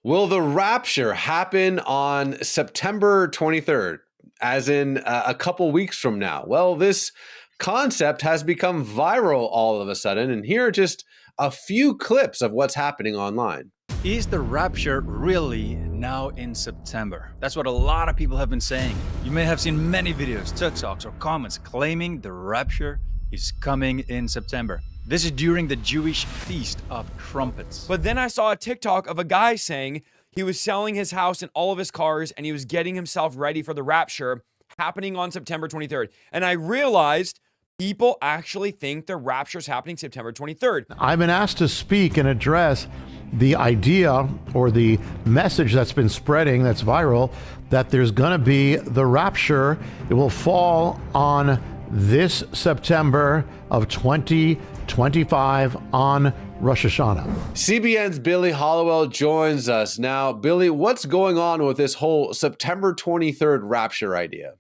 Will the rapture happen on September 23rd, as in a couple weeks from now? Well, this concept has become viral all of a sudden, and here are just a few clips of what's happening online. Is the rapture really now in September? That's what a lot of people have been saying. You may have seen many videos, TikToks, or comments claiming the rapture is coming in September. This is during the Jewish Feast of Trumpets. But then I saw a TikTok of a guy saying he was selling his house and all of his cars and he was getting himself ready for the rapture happening on September 23rd. And I realized people actually think the rapture is happening September 23rd. I've been asked to speak and address the idea or the message that's been spreading, that's viral, that there's going to be the rapture. It will fall on this September of 2025 on Rosh Hashanah. CBN's Billy Hallowell joins us now. Billy, what's going on with this whole September 23rd rapture idea?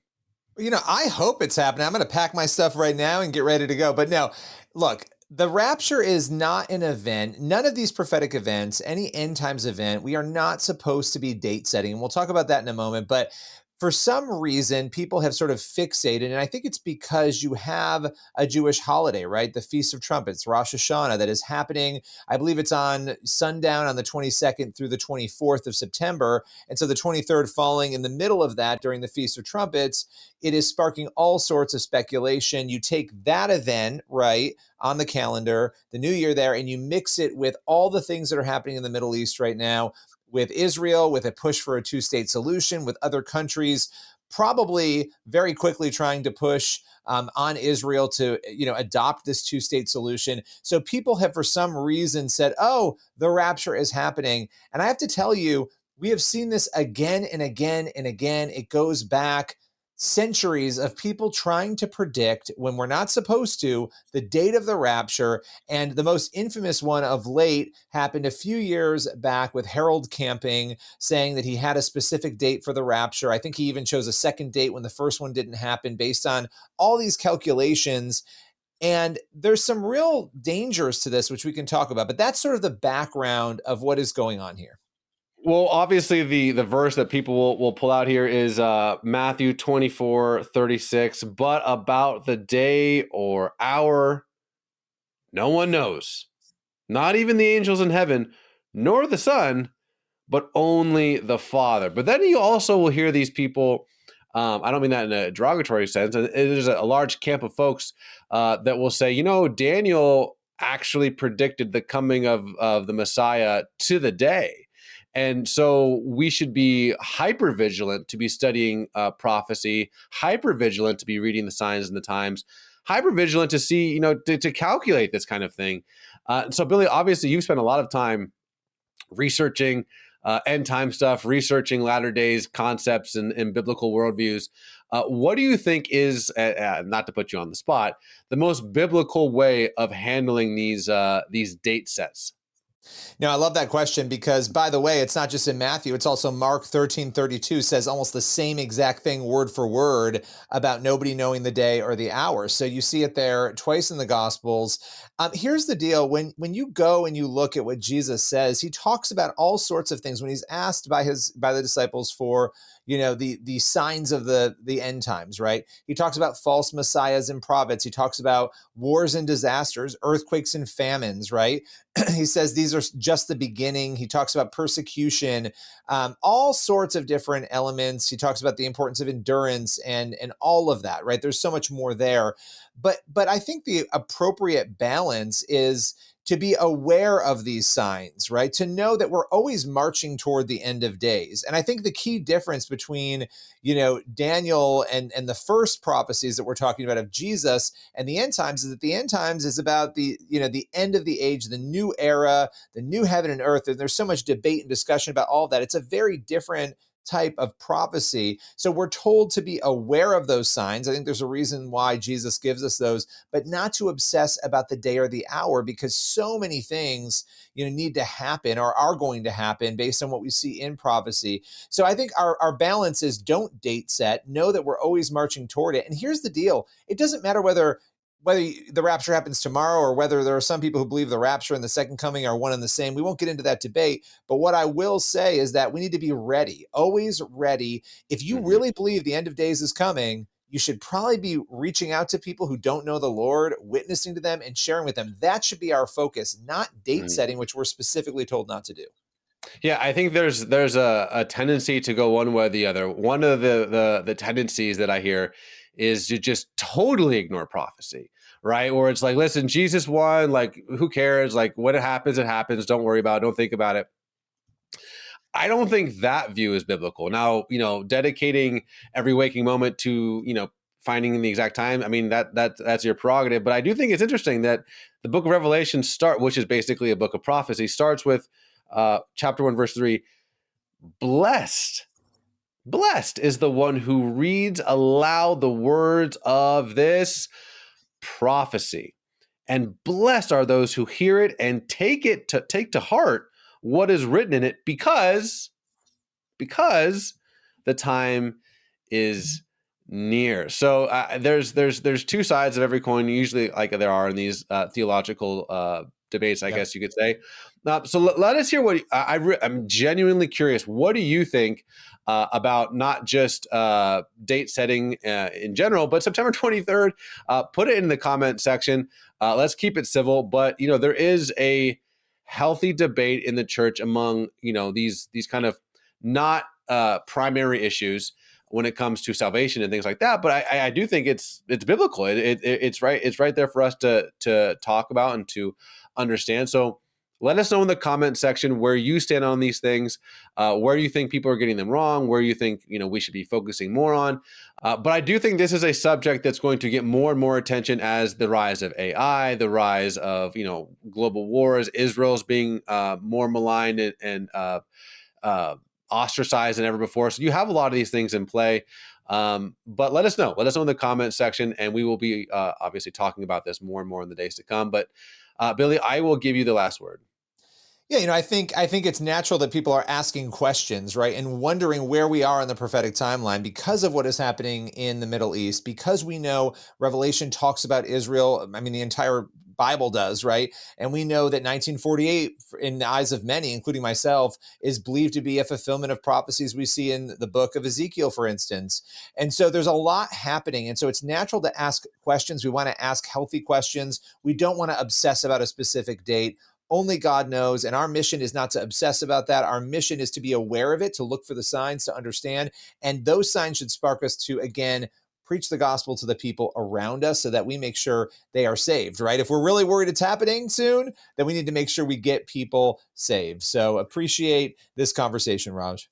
You know, I hope it's happening. I'm going to pack my stuff right now and get ready to go. But no, look, the rapture is not an event. None of these prophetic events, any end times event, we are not supposed to be date setting. And we'll talk about that in a moment. But for some reason, people have sort of fixated, and I think it's because you have a Jewish holiday, right? The Feast of Trumpets, Rosh Hashanah, that is happening. I believe it's on sundown on the 22nd through the 24th of September. And so the 23rd falling in the middle of that during the Feast of Trumpets, it is sparking all sorts of speculation. You take that event, right, on the calendar, the new year there, and you mix it with all the things that are happening in the Middle East right now, with Israel, with a push for a two-state solution, with other countries probably very quickly trying to push on Israel to, adopt this two-state solution. So people have, for some reason, said, oh, the rapture is happening. And I have to tell you, we have seen this again and again and again. It goes back centuries of people trying to predict, when we're not supposed to, the date of the rapture. And the most infamous one of late happened a few years back with Harold Camping saying that he had a specific date for the rapture. I think he even chose a second date when the first one didn't happen based on all these calculations. And there's some real dangers to this, which we can talk about. But that's sort of the background of what is going on here. Well, obviously, the verse that people will pull out here is Matthew 24:36. But about the day or hour, no one knows, not even the angels in heaven, nor the Son, but only the Father. But then you also will hear these people, I don't mean that in a derogatory sense, and there's a large camp of folks that will say, Daniel actually predicted the coming of the Messiah to the day. And so we should be hyper vigilant to be studying prophecy, hyper vigilant to be reading the signs and the times, hyper vigilant to see, to calculate this kind of thing. So Billy, obviously you've spent a lot of time researching end time stuff, researching latter days concepts and biblical worldviews. What do you think is, not to put you on the spot, the most biblical way of handling these date sets? Now, I love that question because, by the way, it's not just in Matthew, it's also Mark 13:32 says almost the same exact thing word for word about nobody knowing the day or the hour. So you see it there twice in the Gospels. Here's the deal. When you go and you look at what Jesus says, he talks about all sorts of things. When he's asked by the disciples for the signs of the end times, right? He talks about false messiahs and prophets. He talks about wars and disasters, earthquakes and famines, right? He says these are just the beginning. He talks about persecution, all sorts of different elements. He talks about the importance of endurance and all of that, right? There's so much more there. But I think the appropriate balance is to be aware of these signs, right? To know that we're always marching toward the end of days. And I think the key difference between, Daniel and the first prophecies that we're talking about of Jesus and the end times is that the end times is about the end of the age, the new era, the new heaven and earth. And there's so much debate and discussion about all of that. It's a very different type of prophecy. So we're told to be aware of those signs. I think there's a reason why Jesus gives us those, but not to obsess about the day or the hour, because so many things, need to happen or are going to happen based on what we see in prophecy. So I think our balance is don't date set, know that we're always marching toward it. And here's the deal. It doesn't matter whether whether the rapture happens tomorrow or whether there are some people who believe the rapture and the second coming are one and the same, we won't get into that debate. But what I will say is that we need to be ready, always ready. If you really believe the end of days is coming, you should probably be reaching out to people who don't know the Lord, witnessing to them and sharing with them. That should be our focus, not date setting, which we're specifically told not to do. Yeah, I think there's a tendency to go one way or the other. One of the tendencies that I hear is to just totally ignore prophecy, right? Or it's like, listen, Jesus won, like who cares? Like what it happens, don't worry about it, don't think about it. I don't think that view is biblical. Now, dedicating every waking moment to, finding the exact time, I mean, that's your prerogative. But I do think it's interesting that the book of Revelation which is basically a book of prophecy, starts with chapter 1, verse 3, blessed is the one who reads aloud the words of this prophecy. And blessed are those who hear it and take to heart what is written in it, because the time is near. So there's two sides of every coin, usually, like there are in these theological debates, I guess you could say. So let us hear what I'm genuinely curious. What do you think about not just date setting in general, but September 23rd? Put it in the comment section. Let's keep it civil, but there is a healthy debate in the church among these kind of not primary issues when it comes to salvation and things like that. But I do think it's biblical. It's right there for us to talk about and to understand. So let us know in the comment section where you stand on these things, where you think people are getting them wrong, where you think we should be focusing more on. But I do think this is a subject that's going to get more and more attention as the rise of AI, the rise of global wars, Israel's being more maligned and ostracized than ever before. So you have a lot of these things in play. But let us know in the comment section, and we will be obviously talking about this more and more in the days to come. But Billy, I will give you the last word. Yeah, I think it's natural that people are asking questions, right? And wondering where we are on the prophetic timeline because of what is happening in the Middle East, because we know Revelation talks about Israel. I mean, the entire Bible does, right? And we know that 1948, in the eyes of many, including myself, is believed to be a fulfillment of prophecies we see in the book of Ezekiel, for instance. And so there's a lot happening. And so it's natural to ask questions. We want to ask healthy questions. We don't want to obsess about a specific date. Only God knows. And our mission is not to obsess about that. Our mission is to be aware of it, to look for the signs, to understand. And those signs should spark us to, again, preach the gospel to the people around us so that we make sure they are saved, right? If we're really worried it's happening soon, then we need to make sure we get people saved. So appreciate this conversation, Raj.